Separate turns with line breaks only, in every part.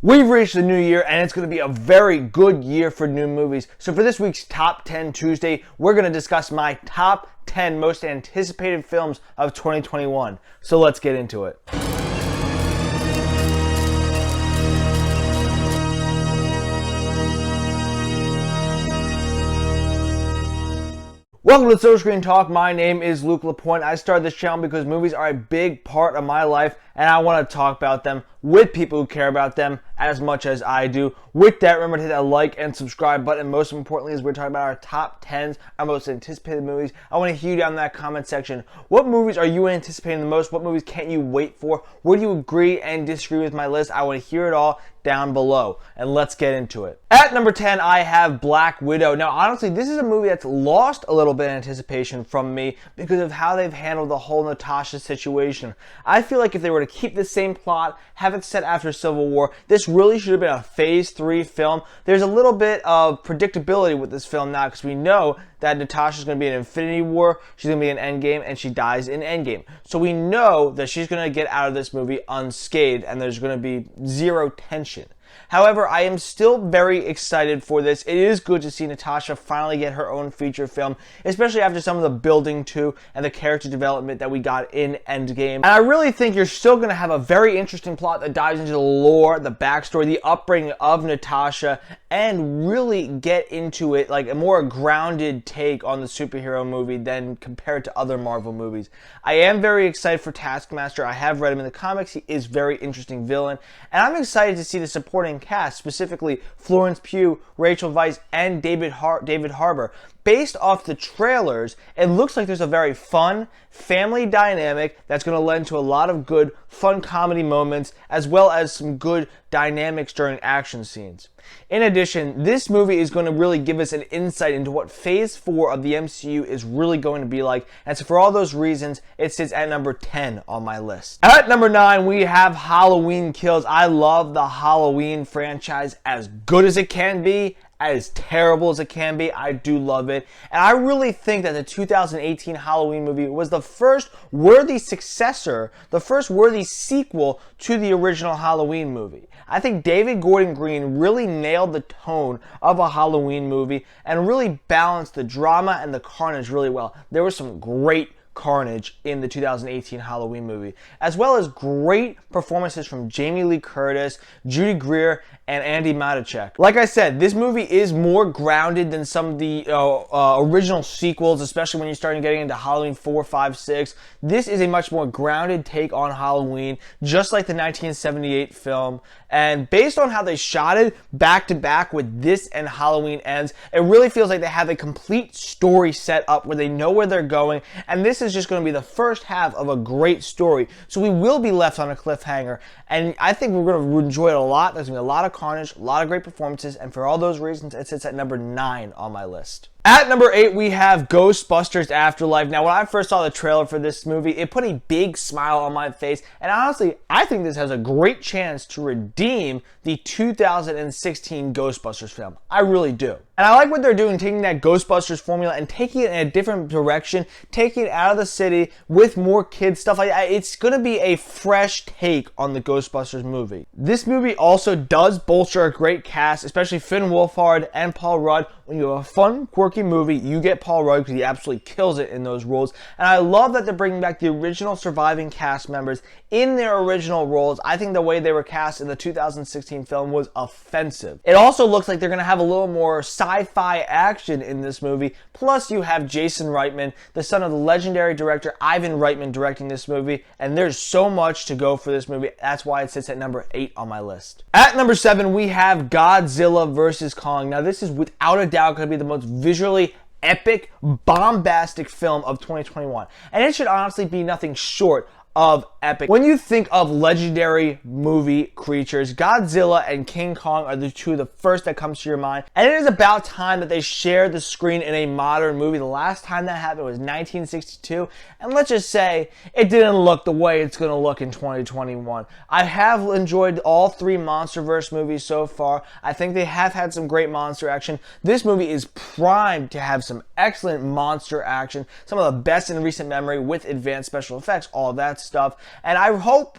We've reached the new year and it's going to be a very good year for new movies. So for this week's Top 10 Tuesday, we're going to discuss my top 10 most anticipated films of 2021. So let's get into it. Welcome to Social Screen Talk. My name is Luke Lapointe. I started this channel because movies are a big part of my life and I want to talk about them with people who care about them as much as I do. With that, remember to hit that like and subscribe button. Most importantly, as we're talking about our top 10s, our most anticipated movies, I want to hear you down in that comment section. What movies are you anticipating the most? What movies can't you wait for? Where do you agree and disagree with my list? I want to hear it all down below. And let's get into it. At number 10, I have Black Widow. Now, honestly, this is a movie that's lost a little bit of anticipation from me because of how they've handled the whole Natasha situation. I feel like if they were to keep the same plot, have it set after Civil War, this really should have been a Phase 3 film. There's a little bit of predictability with this film now because we know that Natasha's going to be in Infinity War, she's going to be in Endgame, and she dies in Endgame. So we know that she's going to get out of this movie unscathed and there's going to be zero tension. However, I am still very excited for this. It is good to see Natasha finally get her own feature film, especially after some of the building to and the character development that we got in Endgame. And I really think you're still going to have a very interesting plot that dives into the lore, the backstory, the upbringing of Natasha, and really get into it like a more grounded take on the superhero movie than compared to other Marvel movies. I am very excited for Taskmaster. I have read him in the comics. He is a very interesting villain. And I'm excited to see the supporting cast, specifically Florence Pugh, Rachel Weisz, and David Harbour. Based off the trailers, it looks like there's a very fun family dynamic that's going to lend to a lot of good, fun comedy moments, as well as some good dynamics during action scenes. In addition, this movie is going to really give us an insight into what Phase 4 of the MCU is really going to be like, and so for all those reasons, it sits at number 10 on my list. At number 9, we have Halloween Kills. I love the Halloween franchise as good as it can be, as terrible as it can be. I do love it. And I really think that the 2018 Halloween movie was the first worthy successor, the first worthy sequel to the original Halloween movie. I think David Gordon Green really nailed the tone of a Halloween movie and really balanced the drama and the carnage really well. There was some great carnage in the 2018 Halloween movie, as well as great performances from Jamie Lee Curtis, Judy Greer, and Andy Matichak. Like I said, this movie is more grounded than some of the original sequels, especially when you're starting getting into Halloween 4, 5, 6. This is a much more grounded take on Halloween, just like the 1978 film. And based on how they shot it back to back with this and Halloween Ends, it really feels like they have a complete story set up where they know where they're going, and this is just going to be the first half of a great story. So we will be left on a cliffhanger, and I think we're going to enjoy it a lot. There's going to be a lot of carnage, a lot of great performances, and for all those reasons, it sits at number 9 on my list. At number 8, we have Ghostbusters Afterlife. Now, when I first saw the trailer for this movie, it put a big smile on my face, and honestly, I think this has a great chance to redeem the 2016 Ghostbusters film. I really do. And I like what they're doing, taking that Ghostbusters formula and taking it in a different direction, taking it out of the city with more kids, stuff like that. It's going to be a fresh take on the Ghostbusters movie. This movie also does bolster a great cast, especially Finn Wolfhard and Paul Rudd. When you have a fun, quirky movie, you get Paul Rudd because he absolutely kills it in those roles. And I love that they're bringing back the original surviving cast members in their original roles. I think the way they were cast in the 2016 film was offensive. It also looks like they're going to have a little more sci-fi action in this movie. Plus, you have Jason Reitman, the son of the legendary director Ivan Reitman, directing this movie. And there's so much to go for this movie. That's why it sits at number 8 on my list. At number 7, we have Godzilla vs. Kong. Now, this is without a doubt going to be the most visually epic, bombastic film of 2021. And it should honestly be nothing short of epic. When you think of legendary movie creatures, Godzilla and King Kong are the two of the first that comes to your mind. And it is about time that they share the screen in a modern movie. The last time that happened was 1962. And let's just say it didn't look the way it's going to look in 2021. I have enjoyed all 3 MonsterVerse movies so far. I think they have had some great monster action. This movie is primed to have some excellent monster action, some of the best in recent memory with advanced special effects, all that stuff. And I hope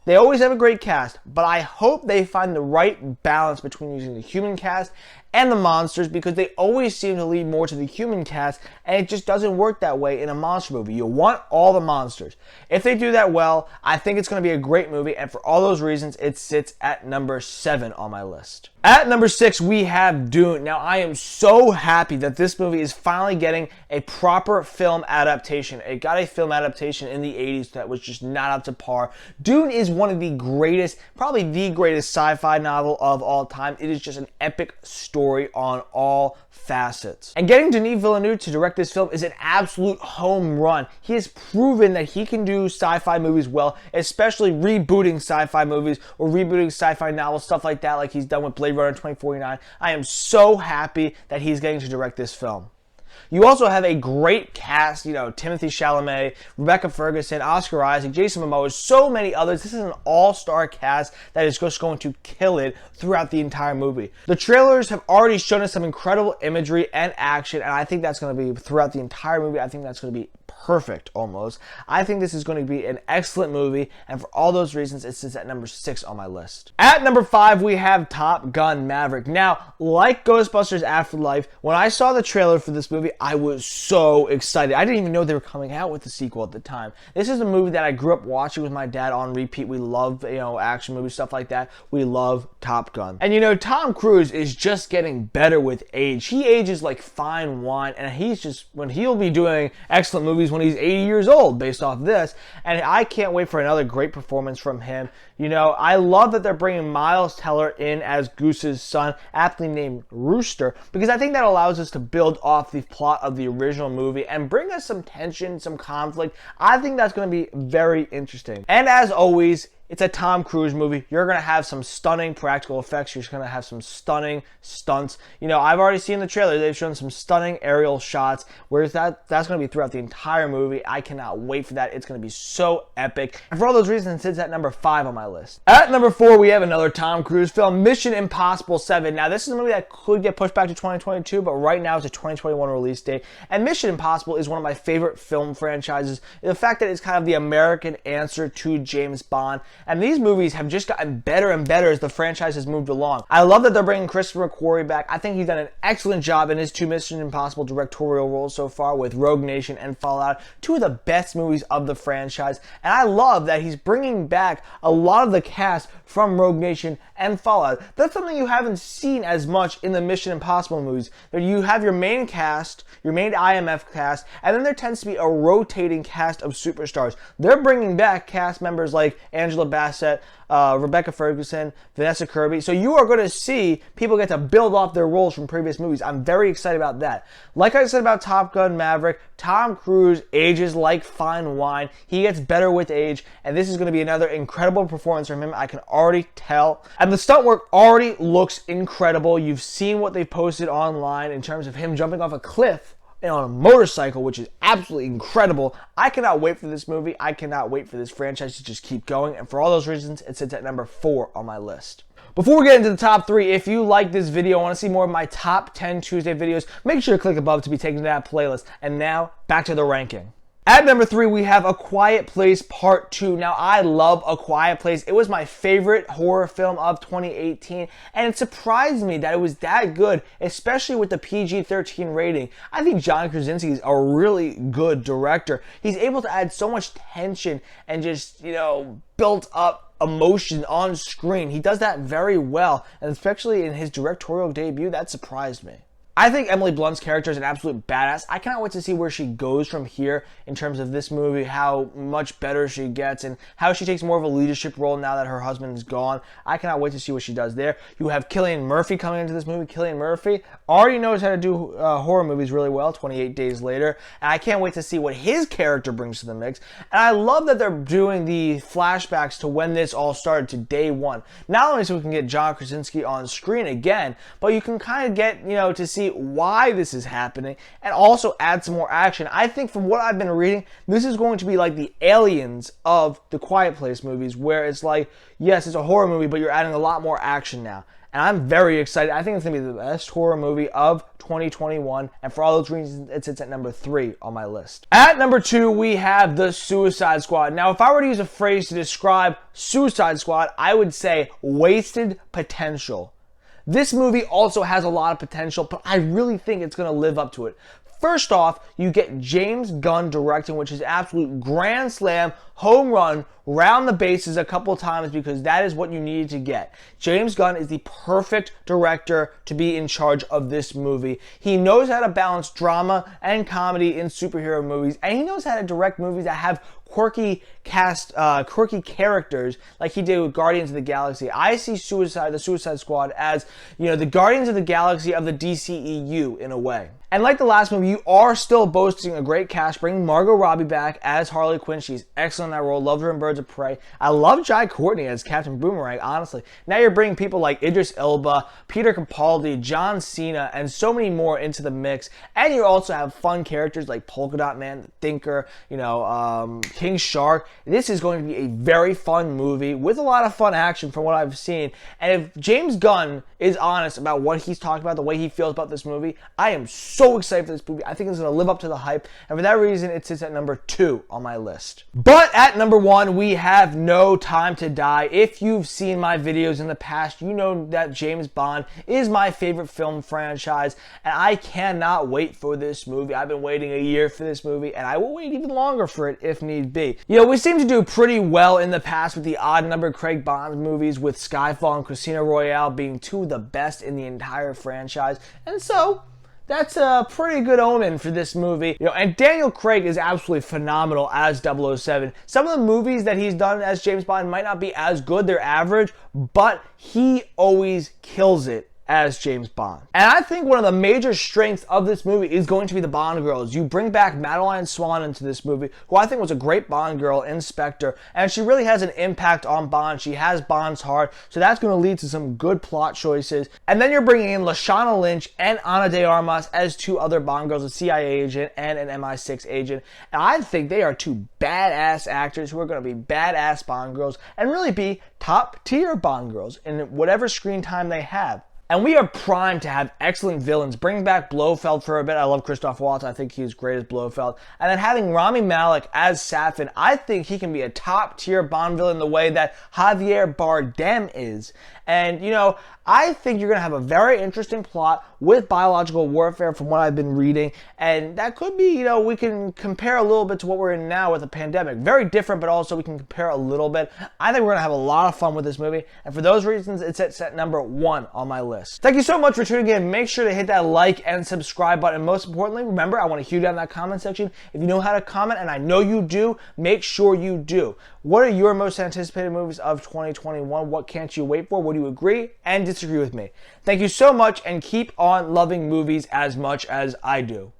They always have a great cast, but I hope they find the right balance between using the human cast and the monsters, because they always seem to lead more to the human cast, and it just doesn't work that way in a monster movie. You want all the monsters. If they do that well, I think it's going to be a great movie, and for all those reasons, it sits at number 7 on my list. At number 6, we have Dune. Now, I am so happy that this movie is finally getting a proper film adaptation. It got a film adaptation in the 80s that was just not up to par. Dune is one of the greatest, probably the greatest sci-fi novel of all time. It is just an epic story on all facets. And getting Denis Villeneuve to direct this film is an absolute home run. He has proven that he can do sci-fi movies well, especially rebooting sci-fi movies or rebooting sci-fi novels, stuff like that, like he's done with Blade Runner 2049. I am so happy that he's getting to direct this film. You also have a great cast, Timothée Chalamet, Rebecca Ferguson, Oscar Isaac, Jason Momoa, so many others. This is an all-star cast that is just going to kill it throughout the entire movie. The trailers have already shown us some incredible imagery and action, and I think that's going to be throughout the entire movie. I think that's going to be perfect, almost. I think this is going to be an excellent movie, and for all those reasons, it sits at number 6 on my list. At number 5, we have Top Gun Maverick. Now, like Ghostbusters Afterlife, when I saw the trailer for this movie, I was so excited. I didn't even know they were coming out with the sequel at the time. This is a movie that I grew up watching with my dad on repeat. We love, action movies, stuff like that. We love Top Gun. And Tom Cruise is just getting better with age. He ages like fine wine, and he'll be doing excellent movies when he's 80 years old based off this, and I can't wait for another great performance from him. I love that they're bringing Miles Teller in as Goose's son, aptly named Rooster, because I think that allows us to build off the plot of the original movie and bring us some tension, some conflict. I think that's going to be very interesting. And as always, it's a Tom Cruise movie. You're going to have some stunning practical effects. You're going to have some stunning stunts. I've already seen the trailer. They've shown some stunning aerial shots. Whereas that's going to be throughout the entire movie. I cannot wait for that. It's going to be so epic. And for all those reasons, it sits at number 5 on my list. At number 4, we have another Tom Cruise film, Mission Impossible 7. Now, this is a movie that could get pushed back to 2022, but right now it's a 2021 release date. And Mission Impossible is one of my favorite film franchises. The fact that it's kind of the American answer to James Bond. And these movies have just gotten better and better as the franchise has moved along. I love that they're bringing Christopher McQuarrie back. I think he's done an excellent job in his 2 Mission Impossible directorial roles so far with Rogue Nation and Fallout, 2 of the best movies of the franchise. And I love that he's bringing back a lot of the cast from Rogue Nation and Fallout. That's something you haven't seen as much in the Mission Impossible movies. That you have your main cast, your main IMF cast, and then there tends to be a rotating cast of superstars. They're bringing back cast members like Angela Bassett, Rebecca Ferguson, Vanessa Kirby. So you are going to see people get to build off their roles from previous movies. I'm very excited about that. Like I said about Top Gun Maverick, Tom Cruise ages like fine wine. He gets better with age, and this is going to be another incredible performance from him. I can already tell. And the stunt work already looks incredible. You've seen what they've posted online in terms of him jumping off a cliff on a motorcycle, which is absolutely incredible. I cannot wait for this movie. I cannot wait for this franchise to just keep going. And for all those reasons, it sits at number 4 on my list. Before we get into the top 3, if you like this video, want to see more of my top 10 Tuesday videos, make sure to click above to be taken to that playlist. And now, back to the ranking. At number 3, we have A Quiet Place Part 2. Now, I love A Quiet Place. It was my favorite horror film of 2018, and it surprised me that it was that good, especially with the PG-13 rating. I think John Krasinski is a really good director. He's able to add so much tension and just, built up emotion on screen. He does that very well, and especially in his directorial debut, that surprised me. I think Emily Blunt's character is an absolute badass. I cannot wait to see where she goes from here in terms of this movie, how much better she gets, and how she takes more of a leadership role now that her husband is gone. I cannot wait to see what she does there. You have Cillian Murphy coming into this movie. Cillian Murphy already knows how to do horror movies really well, 28 Days Later, and I can't wait to see what his character brings to the mix. And I love that they're doing the flashbacks to when this all started, to day one. Not only so we can get John Krasinski on screen again, but you can kind of get, to see see why this is happening and also add some more action. I think from what I've been reading, this is going to be like the Aliens of the Quiet Place movies, where it's like, yes, it's a horror movie, but you're adding a lot more action now. And I'm very excited. I think it's going to be the best horror movie of 2021. And for all those reasons, it sits at number 3 on my list. At number 2, we have The Suicide Squad. Now, if I were to use a phrase to describe Suicide Squad, I would say wasted potential. This movie also has a lot of potential, but I really think it's going to live up to it. First off, you get James Gunn directing, which is absolute grand slam, home run, round the bases a couple times, because that is what you needed to get. James Gunn is the perfect director to be in charge of this movie. He knows how to balance drama and comedy in superhero movies, and he knows how to direct movies that have quirky characters, like he did with Guardians of the Galaxy. I see the Suicide Squad as, the Guardians of the Galaxy of the DCEU in a way. And like the last movie, you are still boasting a great cast, bringing Margot Robbie back as Harley Quinn. She's excellent in that role. Loved her in Birds of Prey. I love Jai Courtney as Captain Boomerang, honestly. Now you're bringing people like Idris Elba, Peter Capaldi, John Cena, and so many more into the mix. And you also have fun characters like Polka Dot Man, the Thinker, King Shark. This is going to be a very fun movie with a lot of fun action from what I've seen. And if James Gunn is honest about what he's talking about, the way he feels about this movie, I am so excited for this movie. I think it's going to live up to the hype. And for that reason, it sits at number 2 on my list. But at number 1, we have No Time to Die. If you've seen my videos in the past, you know that James Bond is my favorite film franchise. And I cannot wait for this movie. I've been waiting a year for this movie, and I will wait even longer for it if need be. We seem to do pretty well in the past with the odd-numbered Craig Bond movies, with Skyfall and Casino Royale being 2 of the best in the entire franchise. And so that's a pretty good omen for this movie. And Daniel Craig is absolutely phenomenal as 007. Some of the movies that he's done as James Bond might not be as good, they're average, but he always kills it as James Bond. And I think one of the major strengths of this movie is going to be the Bond girls. You bring back Madeline Swan into this movie, who I think was a great Bond girl in Spectre, and she really has an impact on Bond. She has Bond's heart, so that's going to lead to some good plot choices. And then you're bringing in Lashana Lynch and Ana de Armas as 2 other Bond girls, a CIA agent and an MI6 agent. And I think they are 2 badass actors who are going to be badass Bond girls and really be top-tier Bond girls in whatever screen time they have. And we are primed to have excellent villains. Bring back Blofeld for a bit. I love Christoph Waltz. I think he's great as Blofeld. And then having Rami Malek as Safin, I think he can be a top-tier Bond villain the way that Javier Bardem is. And, I think you're going to have a very interesting plot with biological warfare from what I've been reading. And that could be, we can compare a little bit to what we're in now with the pandemic. Very different, but also we can compare a little bit. I think we're going to have a lot of fun with this movie. And for those reasons, it's at number 1 on my list. Thank you so much for tuning in. Make sure to hit that like and subscribe button. And most importantly, remember, I want to hear down in that comment section. If you know how to comment, and I know you do, make sure you do. What are your most anticipated movies of 2021? What can't you wait for? What do you agree and disagree with me? Thank you so much, and keep on loving movies as much as I do.